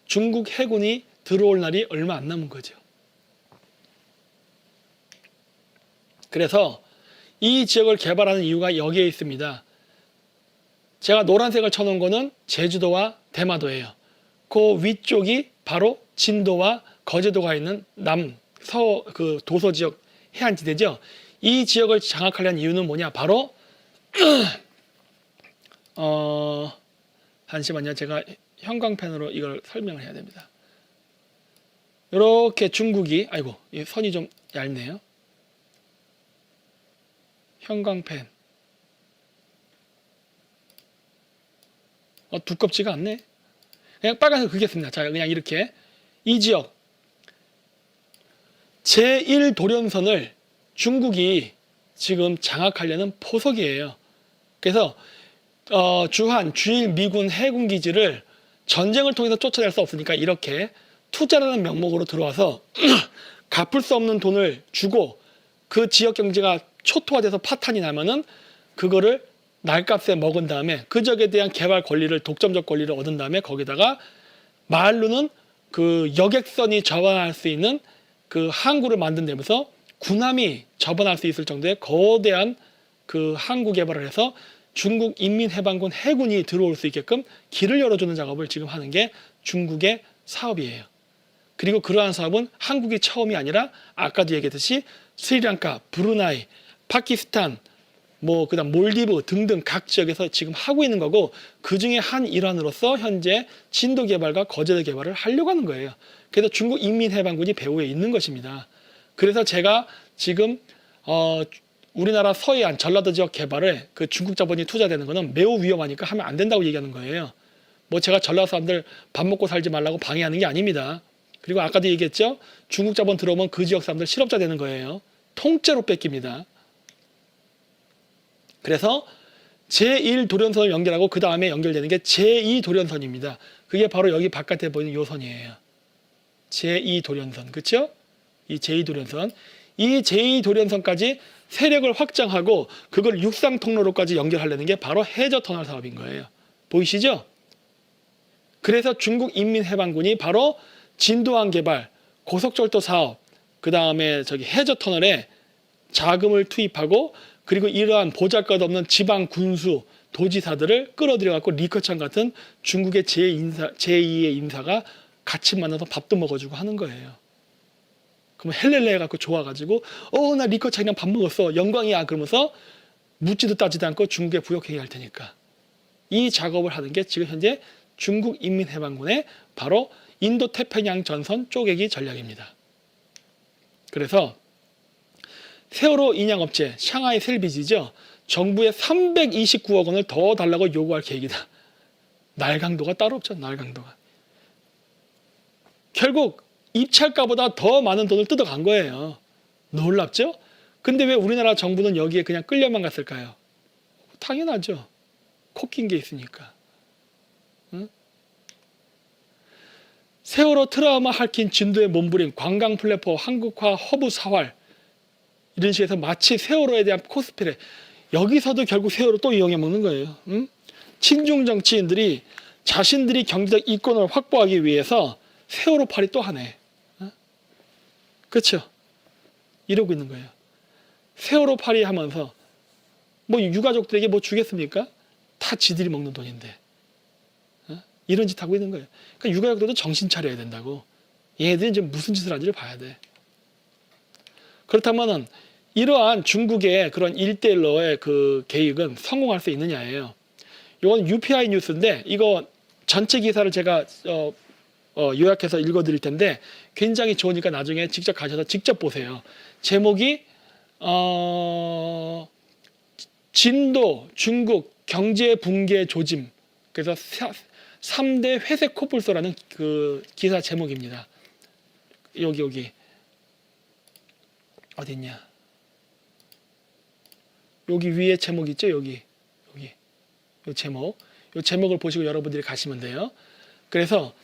중국 해군이 들어올 날이 얼마 안 남은 거죠. 그래서 이 지역을 개발하는 이유가 여기에 있습니다. 제가 노란색을 쳐놓은 거는 제주도와 대마도예요. 그 위쪽이 바로 진도와 거제도가 있는 그 도서 지역 해안지대죠. 이 지역을 장악하려는 이유는 뭐냐? 바로 잠시만요. 제가 형광펜으로 이걸 설명을 해야 됩니다. 이렇게 중국이 이 선이 좀 얇네요. 형광펜 두껍지가 않네. 그냥 빨간색 그겠습니다. 자, 그냥 이렇게 이 지역 제1도련선을 중국이 지금 장악하려는 포석이에요. 그래서 주한, 주일 미군 해군 기지를 전쟁을 통해서 쫓아낼 수 없으니까 이렇게 투자라는 명목으로 들어와서 갚을 수 없는 돈을 주고 그 지역 경제가 초토화돼서 파탄이 나면은 그거를 날값에 먹은 다음에 그 지역에 대한 개발 권리를, 독점적 권리를 얻은 다음에 거기다가 말로는 그 여객선이 접근할 수 있는 그 항구를 만든다면서 군함이 접근할 수 있을 정도의 거대한 그 항구 개발을 해서 중국 인민해방군 해군이 들어올 수 있게끔 길을 열어주는 작업을 지금 하는 게 중국의 사업이에요. 그리고 그러한 사업은 한국이 처음이 아니라 아까도 얘기했듯이 스리랑카, 브루나이, 파키스탄, 그다음 몰디브 등등 각 지역에서 지금 하고 있는 거고, 그 중에 한 일환으로서 현재 진도 개발과 거제도 개발을 하려고 하는 거예요. 그래서 중국 인민해방군이 배후에 있는 것입니다. 그래서 제가 지금 우리나라 서해안 전라도 지역 개발에 그 중국 자본이 투자되는 거는 매우 위험하니까 하면 안 된다고 얘기하는 거예요. 제가 전라도 사람들 밥 먹고 살지 말라고 방해하는 게 아닙니다. 그리고 아까도 얘기했죠. 중국 자본 들어오면 그 지역 사람들 실업자 되는 거예요. 통째로 뺏깁니다. 그래서 제1도련선을 연결하고 그 다음에 연결되는 게 제2도련선입니다. 그게 바로 여기 바깥에 보이는 요 선이에요. 제2도련선. 그렇죠? 이 제2도련선. 이 제2도련선까지 세력을 확장하고 그걸 육상 통로로까지 연결하려는 게 바로 해저터널 사업인 거예요. 보이시죠? 그래서 중국 인민해방군이 바로 진도항 개발, 고속철도 사업, 그 다음에 해저터널에 자금을 투입하고, 그리고 이러한 보잘것없는 지방 군수 도지사들을 끌어들여갖고 리커창 같은 중국의 제2의 인사가 같이 만나서 밥도 먹어주고 하는 거예요. 그러면 헬렐레 해갖고 좋아가지고 나 리커창이랑 밥 먹었어, 영광이야 그러면서 묻지도 따지도 않고 중국에 부역행위 할 테니까. 이 작업을 하는 게 지금 현재 중국 인민해방군의 바로 인도태평양 전선 쪼개기 전략입니다. 그래서 세월호 인양업체 샹하이 셀비지죠. 정부에 329억 원을 더 달라고 요구할 계획이다. 날강도가 따로 없죠. 날강도가. 결국 입찰가보다 더 많은 돈을 뜯어간 거예요. 놀랍죠? 근데 왜 우리나라 정부는 여기에 그냥 끌려만 갔을까요? 당연하죠. 코낀 게 있으니까. 응? 세월호 트라우마 핥힌 진도에 몸부림 관광 플랫폼 한국화 허브 사활, 이런 식으로 해서 마치 세월호에 대한 코스프레. 여기서도 결국 세월호 또 이용해 먹는 거예요. 응? 친중 정치인들이 자신들이 경제적 이권을 확보하기 위해서 세월호 팔이 또 하네. 응? 그렇죠? 이러고 있는 거예요. 세월호 팔이 하면서 유가족들에게 주겠습니까? 다 지들이 먹는 돈인데. 응? 이런 짓 하고 있는 거예요. 그러니까 유가족들도 정신 차려야 된다고. 얘네들이 이제 무슨 짓을 하는지를 봐야 돼. 그렇다면은 이러한 중국의 그런 1대1로의 그 계획은 성공할 수 있느냐예요. 이건 UPI 뉴스인데 이거 전체 기사를 제가 요약해서 읽어드릴 텐데 굉장히 좋으니까 나중에 직접 가셔서 직접 보세요. 제목이 진도 중국 경제 붕괴 조짐. 그래서 3대 회색 코뿔소라는 그 기사 제목입니다. 여기 어디 있냐? 여기 위에 제목 있죠? 여기 요 제목. 요 제목을 보시고 여러분들이 가시면 돼요. 그래서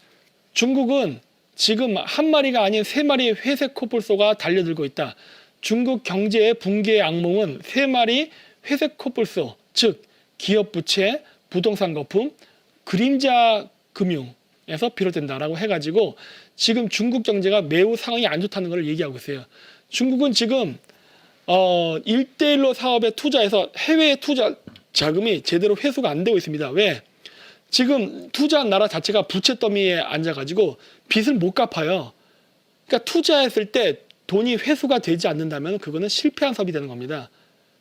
중국은 지금 한 마리가 아닌 3마리의 회색 코뿔소가 달려들고 있다. 중국 경제의 붕괴의 악몽은 3마리 회색 코뿔소, 즉 기업 부채, 부동산 거품, 그림자 금융, 에서 비롯된다라고 해가지고 지금 중국 경제가 매우 상황이 안 좋다는 걸 얘기하고 있어요. 중국은 지금 1대1로 사업에 투자해서 해외 투자 자금이 제대로 회수가 안 되고 있습니다. 왜? 지금 투자한 나라 자체가 부채 더미에 앉아가지고 빚을 못 갚아요. 그러니까 투자했을 때 돈이 회수가 되지 않는다면 그거는 실패한 사업이 되는 겁니다.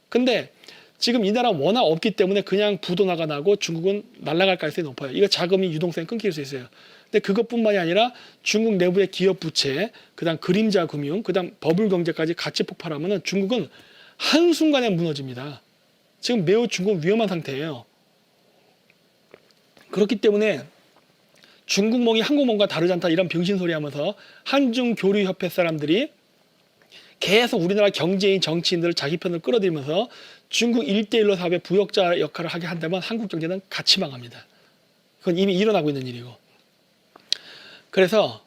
근데 지금 이 나라 워낙 없기 때문에 그냥 부도나가 나고 중국은 날아갈 가능성이 높아요. 이거 자금이 유동성이 끊길 수 있어요. 근데 그것뿐만이 아니라 중국 내부의 기업 부채, 그다음 그림자 금융, 그다음 버블 경제까지 같이 폭발하면은 중국은 한순간에 무너집니다. 지금 매우 중국은 위험한 상태예요. 그렇기 때문에 중국몽이 한국몽과 다르지 않다 이런 병신소리 하면서 한중교류협회 사람들이 계속 우리나라 경제인 정치인들을 자기 편으로 끌어들이면서 중국 1대1로 사업의 부역자 역할을 하게 한다면 한국 경제는 같이 망합니다. 그건 이미 일어나고 있는 일이고. 그래서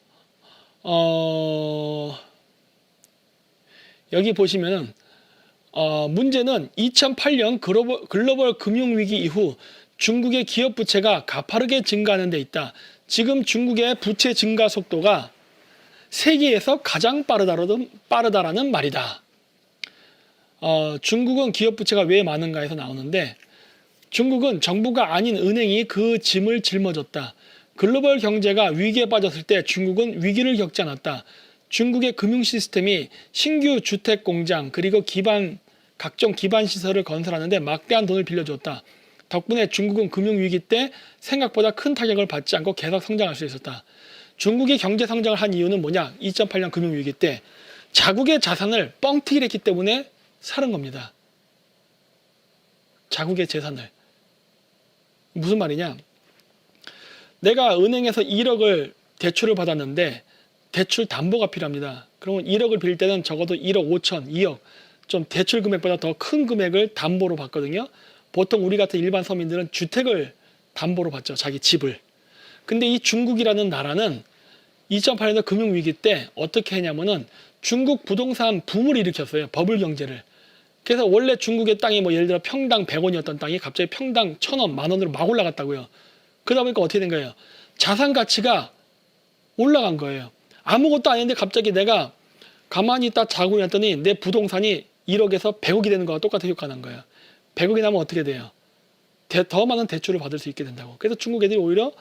여기 보시면은 문제는 2008년 글로벌 금융위기 이후 중국의 기업 부채가 가파르게 증가하는 데 있다. 지금 중국의 부채 증가 속도가 세계에서 가장 빠르다라는 말이다. 중국은 기업 부채가 왜 많은가에서 나오는데 중국은 정부가 아닌 은행이 그 짐을 짊어졌다. 글로벌 경제가 위기에 빠졌을 때 중국은 위기를 겪지 않았다. 중국의 금융 시스템이 신규 주택 공장 그리고 각종 기반 시설을 건설하는데 막대한 돈을 빌려줬다. 덕분에 중국은 금융 위기 때 생각보다 큰 타격을 받지 않고 계속 성장할 수 있었다. 중국이 경제 성장을 한 이유는 뭐냐? 2008년 금융 위기 때 자국의 자산을 뻥튀기를 했기 때문에 사는 겁니다. 자국의 재산을. 무슨 말이냐? 내가 은행에서 1억을 대출을 받았는데 대출 담보가 필요합니다. 그러면 1억을 빌릴 때는 적어도 1억 5천, 2억 좀 대출 금액보다 더 큰 금액을 담보로 받거든요. 보통 우리 같은 일반 서민들은 주택을 담보로 받죠. 자기 집을. 근데 이 중국이라는 나라는 2008년 금융위기 때 어떻게 했냐면은 중국 부동산 붐을 일으켰어요. 버블 경제를. 그래서 원래 중국의 땅이 뭐 예를 들어 평당 100원이었던 땅이 갑자기 평당 1,000원, 만원으로 막 올라갔다고요. 그러다 보니까 어떻게 된 거예요? 자산 가치가 올라간 거예요. 아무것도 아닌데 갑자기 내가 가만히 딱 자고 있더니 내 부동산이 1억에서 100억이 되는 거와 똑같은 효과가 난 거예요. 100억이 나면 어떻게 돼요? 더 많은 대출을 받을 수 있게 된다고. 그래서 중국 애들이 오히려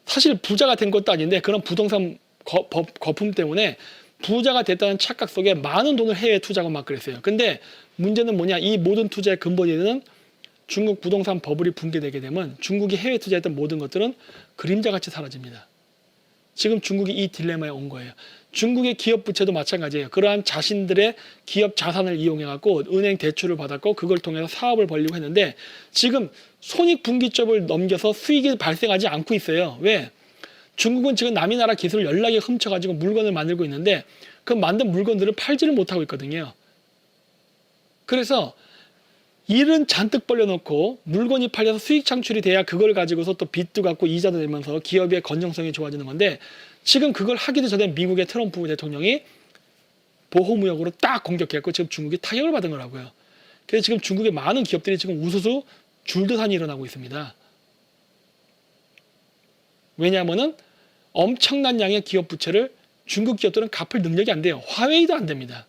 사실 부자가 된 것도 아닌데 그런 부동산 거품 때문에 부자가 됐다는 착각 속에 많은 돈을 해외에 투자하고 막 그랬어요. 근데 문제는 뭐냐? 이 모든 투자의 근본이 되는 중국 부동산 버블이 붕괴되게 되면 중국이 해외 투자했던 모든 것들은 그림자같이 사라집니다. 지금 중국이 이 딜레마에 온 거예요. 중국의 기업 부채도 마찬가지예요. 그러한 자신들의 기업 자산을 이용해갖고 은행 대출을 받았고 그걸 통해서 사업을 벌리고 했는데 지금 손익분기점을 넘겨서 수익이 발생하지 않고 있어요. 왜? 중국은 지금 남의 나라 기술을 연락에 훔쳐가지고 물건을 만들고 있는데 그 만든 물건들을 팔지를 못하고 있거든요. 그래서 일은 잔뜩 벌려놓고 물건이 팔려서 수익 창출이 돼야 그걸 가지고서 또 빚도 갚고 이자도 내면서 기업의 건전성이 좋아지는 건데 지금 그걸 하기도 전에 미국의 트럼프 대통령이 보호무역으로 딱 공격했고 지금 중국이 타격을 받은 거라고요. 그래서 지금 중국의 많은 기업들이 지금 우수수 줄도산이 일어나고 있습니다. 왜냐하면은 엄청난 양의 기업 부채를 중국 기업들은 갚을 능력이 안 돼요. 화웨이도 안 됩니다.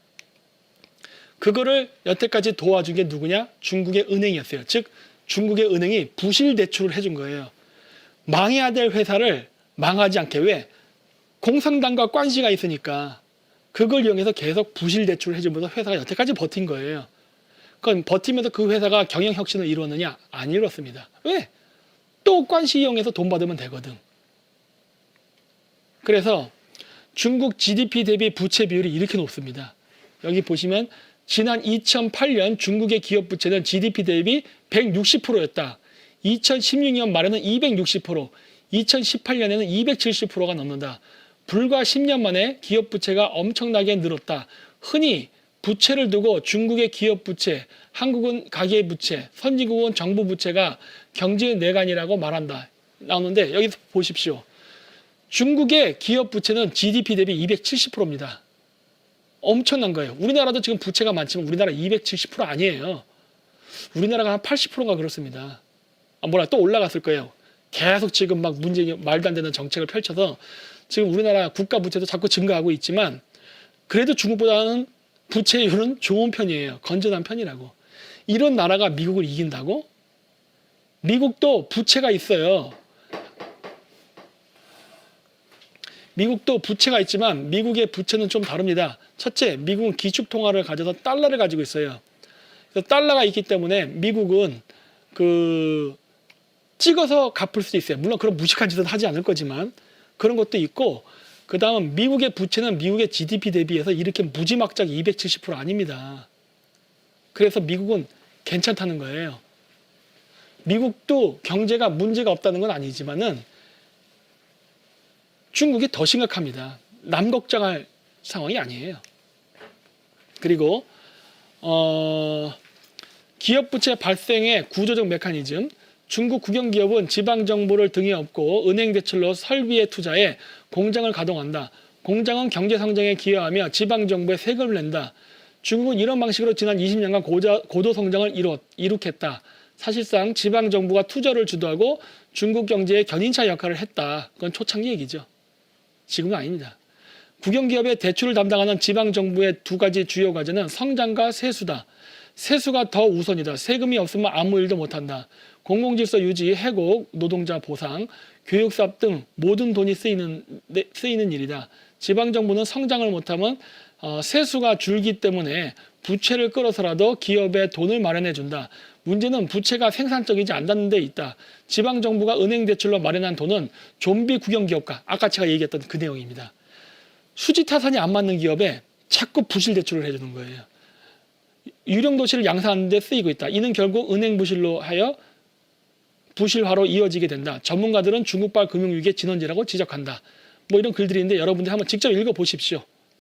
그거를 여태까지 도와준 게 누구냐? 중국의 은행이었어요. 즉 중국의 은행이 부실 대출을 해준 거예요. 망해야 될 회사를 망하지 않게. 왜? 공산당과 관시가 있으니까 그걸 이용해서 계속 부실 대출을 해주면서 회사가 여태까지 버틴 거예요. 그건 버티면서 그 회사가 경영혁신을 이루었느냐? 안 이루었습니다. 왜? 또 관시 이용해서 돈 받으면 되거든. 그래서 중국 GDP 대비 부채 비율이 이렇게 높습니다. 여기 보시면 지난 2008년 중국의 기업 부채는 GDP 대비 160%였다. 2016년 말에는 260%, 2018년에는 270%가 넘는다. 불과 10년 만에 기업 부채가 엄청나게 늘었다. 흔히 부채를 두고 중국의 기업 부채, 한국은 가계 부채, 선진국은 정부 부채가 경제의 뇌관이라고 말한다. 나오는데 여기서 보십시오. 중국의 기업 부채는 GDP 대비 270%입니다. 엄청난 거예요. 우리나라도 지금 부채가 많지만 우리나라 270% 아니에요. 우리나라가 한 80%가 그렇습니다. 또 올라갔을 거예요. 계속 지금 막 말도 안 되는 정책을 펼쳐서 지금 우리나라 국가 부채도 자꾸 증가하고 있지만 그래도 중국보다는 부채율은 좋은 편이에요. 건전한 편이라고. 이런 나라가 미국을 이긴다고? 미국도 부채가 있어요. 미국도 부채가 있지만 미국의 부채는 좀 다릅니다. 첫째, 미국은 기축통화를 가져서 달러를 가지고 있어요. 그래서 달러가 있기 때문에 미국은 찍어서 갚을 수 있어요. 물론 그런 무식한 짓은 하지 않을 거지만 그런 것도 있고, 그 다음 미국의 부채는 미국의 GDP 대비해서 이렇게 무지막지하게 270% 아닙니다. 그래서 미국은 괜찮다는 거예요. 미국도 경제가 문제가 없다는 건 아니지만은 중국이 더 심각합니다. 남 걱정할 상황이 아니에요. 그리고 기업 부채 발생의 구조적 메커니즘. 중국 국영기업은 지방정부를 등에 업고 은행 대출로 설비에 투자해 공장을 가동한다. 공장은 경제성장에 기여하며 지방정부에 세금을 낸다. 중국은 이런 방식으로 지난 20년간 고도성장을 이룩했다. 사실상 지방정부가 투자를 주도하고 중국 경제의 견인차 역할을 했다. 그건 초창기 얘기죠. 지금은 아닙니다. 국영기업의 대출을 담당하는 지방정부의 두 가지 주요 과제는 성장과 세수다. 세수가 더 우선이다. 세금이 없으면 아무 일도 못한다. 공공질서 유지, 회복, 노동자 보상, 교육사업 등 모든 돈이 쓰이는 일이다. 지방정부는 성장을 못하면 세수가 줄기 때문에 부채를 끌어서라도 기업에 돈을 마련해 준다. 문제는 부채가 생산적이지 않다는 데 있다. 지방정부가 은행 대출로 마련한 돈은 좀비 국영기업가, 아까 제가 얘기했던 그 내용입니다. 수지타산이 안 맞는 기업에 자꾸 부실 대출을 해주는 거예요. 유령도시를 양산하는 데 쓰이고 있다. 이는 결국 은행 부실로 하여 부실화로 이어지게 된다. 전문가들은 중국발 금융위기의 진원지라고 지적한다. 뭐 이런 글들이 있는데 여러분들 한번 직접 읽어보십시오.